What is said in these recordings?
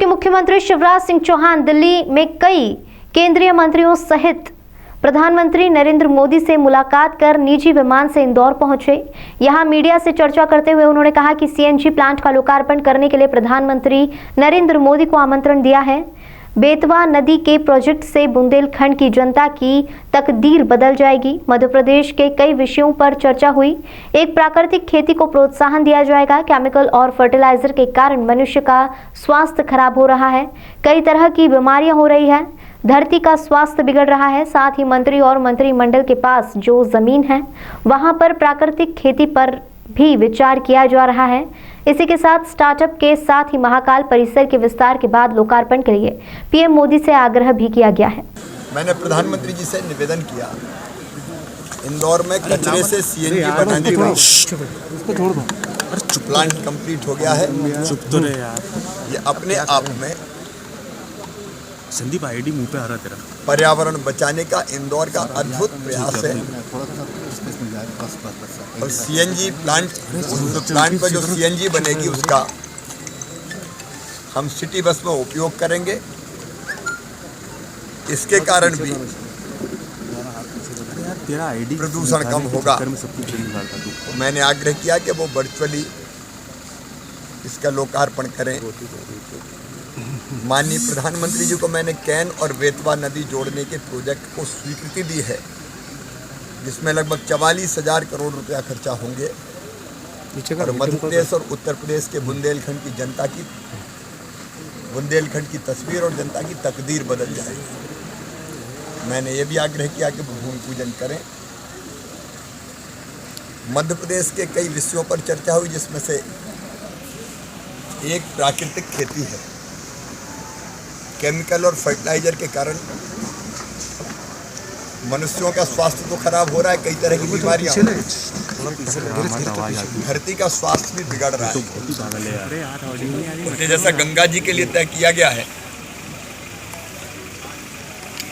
के मुख्यमंत्री शिवराज सिंह चौहान दिल्ली में कई केंद्रीय मंत्रियों सहित प्रधानमंत्री नरेंद्र मोदी से मुलाकात कर निजी विमान से इंदौर पहुंचे। यहां मीडिया से चर्चा करते हुए उन्होंने कहा कि सीएनजी प्लांट का लोकार्पण करने के लिए प्रधानमंत्री नरेंद्र मोदी को आमंत्रण दिया है। बेतवा नदी के प्रोजेक्ट से बुंदेलखंड की जनता की तकदीर बदल जाएगी। मध्य प्रदेश के कई विषयों पर चर्चा हुई। एक प्राकृतिक खेती को प्रोत्साहन दिया जाएगा। केमिकल और फर्टिलाइजर के कारण मनुष्य का स्वास्थ्य खराब हो रहा है। कई तरह की बीमारियां हो रही है। धरती का स्वास्थ्य बिगड़ रहा है। साथ ही मंत्री और मंत्रिमंडल के पास जो जमीन है वहां पर प्राकृतिक खेती पर भी विचार किया जा रहा है। इसी के साथ स्टार्टअप के साथ ही महाकाल परिसर के विस्तार के बाद लोकार्पण के लिए पीएम मोदी से आग्रह भी किया गया है। मैंने प्रधानमंत्री जी से निवेदन किया, इंदौर में कचरे से सीएनजी बनाने का प्लांट कंप्लीट हो गया है। चुप तो रहे यार, ये अपने आप में संदीप आईडी मुंह पे आ रहा तेरा। पर्यावरण बचाने का इंदौर का अद्भुत प्रयास है। और सीएनजी प्लांट, उस प्लांट पर जो सीएनजी बनेगी उसका हम सिटी बस में उपयोग करेंगे। इसके कारण भी तेरा आईडी प्रदूषण कम होगा। तो मैंने आग्रह किया कि वो वर्चुअली इसका लोकार्पण करें। माननीय प्रधानमंत्री जी को मैंने कैन और बेतवा नदी जोड़ने के प्रोजेक्ट को स्वीकृति दी है, जिसमें लगभग 44,000 करोड़ रुपया खर्चा होंगे। और मध्य प्रदेश और उत्तर प्रदेश के बुंदेलखंड की तस्वीर और जनता की तकदीर बदल जाएगी। मैंने ये भी आग्रह किया कि भूमि पूजन करें। मध्य प्रदेश के कई विषयों पर चर्चा हुई, जिसमें से एक प्राकृतिक खेती है। केमिकल और फर्टिलाइजर के कारण मनुष्यों का स्वास्थ्य तो खराब हो रहा है, कई तरह की बीमारियां, धरती का स्वास्थ्य भी बिगड़ रहा है। उसके जैसा गंगा जी के लिए तय किया गया है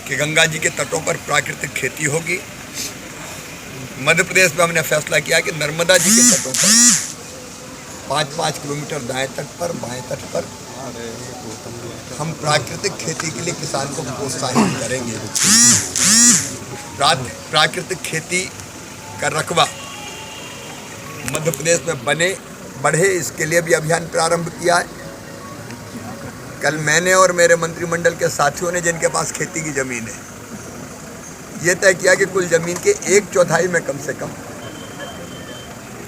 कि गंगा जी के तटों पर प्राकृतिक खेती होगी। मध्य प्रदेश में हमने फैसला किया कि नर्मदा जी के तटों पर 5-5 किलोमीटर दाएं तट पर बाएं तट पर हम प्राकृतिक खेती के लिए किसान को प्रोत्साहित करेंगे। प्राकृतिक खेती का रकबा मध्य प्रदेश में बढ़े, इसके लिए भी अभियान प्रारंभ किया है। कल मैंने और मेरे मंत्रिमंडल के साथियों ने, जिनके पास खेती की ज़मीन है, ये तय किया कि कुल ज़मीन के 1/4 में कम से कम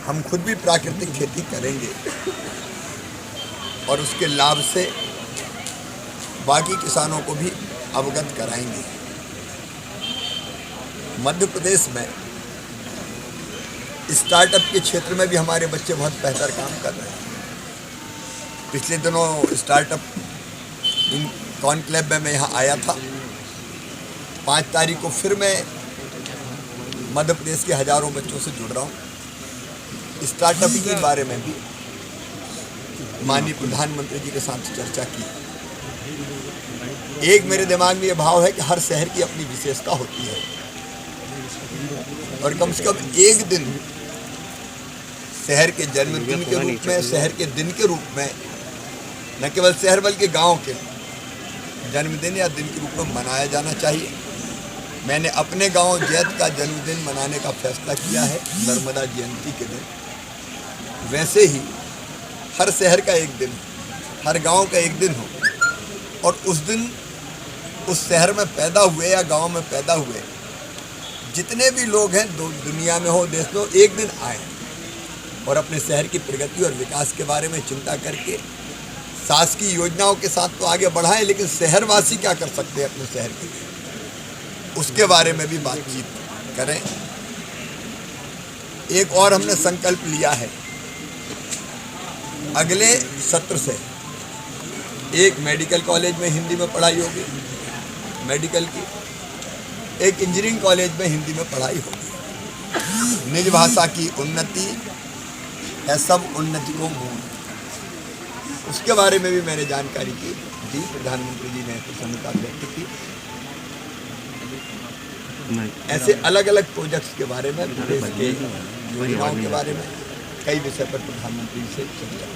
हम खुद भी प्राकृतिक खेती करेंगे और उसके लाभ से बाकी किसानों को भी अवगत कराएंगे। मध्य प्रदेश में स्टार्टअप के क्षेत्र में भी हमारे बच्चे बहुत बेहतर काम कर रहे हैं। पिछले दिनों स्टार्टअप कॉन्क्लेव में मैं यहाँ आया था। 5 तारीख को फिर मैं मध्य प्रदेश के हजारों बच्चों से जुड़ रहा हूँ। स्टार्टअप के बारे में भी माननीय प्रधानमंत्री जी के साथ चर्चा की। एक मेरे दिमाग में ये भाव है कि हर शहर की अपनी विशेषता होती है और कम से कम एक दिन शहर के जन्मदिन के रूप में, शहर के दिन के रूप में, न केवल शहर बल्कि गांव के जन्मदिन या दिन के रूप में मनाया जाना चाहिए। मैंने अपने गांव जैत का जन्मदिन मनाने का फैसला किया है नर्मदा जयंती के दिन। वैसे ही हर शहर का एक दिन, हर गांव का एक दिन हो और उस दिन उस शहर में पैदा हुए या गांव में पैदा हुए जितने भी लोग हैं, दुनिया में हो, देश में हो, एक दिन आए और अपने शहर की प्रगति और विकास के बारे में चिंता करके शासकीय योजनाओं के साथ तो आगे बढ़ाएं, लेकिन शहरवासी क्या कर सकते हैं अपने शहर के लिए, उसके बारे में भी बातचीत करें। एक और हमने संकल्प लिया है, अगले सत्र से एक मेडिकल कॉलेज में हिंदी में पढ़ाई होगी, मेडिकल की, एक इंजीनियरिंग कॉलेज में हिंदी में पढ़ाई होगी। निज भाषा की उन्नति है सब उन्नति को मूल, उसके बारे में भी मैंने जानकारी की। प्रधानमंत्री जी ने प्रसन्नता व्यक्त की। ऐसे अलग अलग प्रोजेक्ट्स के बारे में, प्रदेश के योजनाओं के बारे में कई विषय पर प्रधानमंत्री से चर्चा।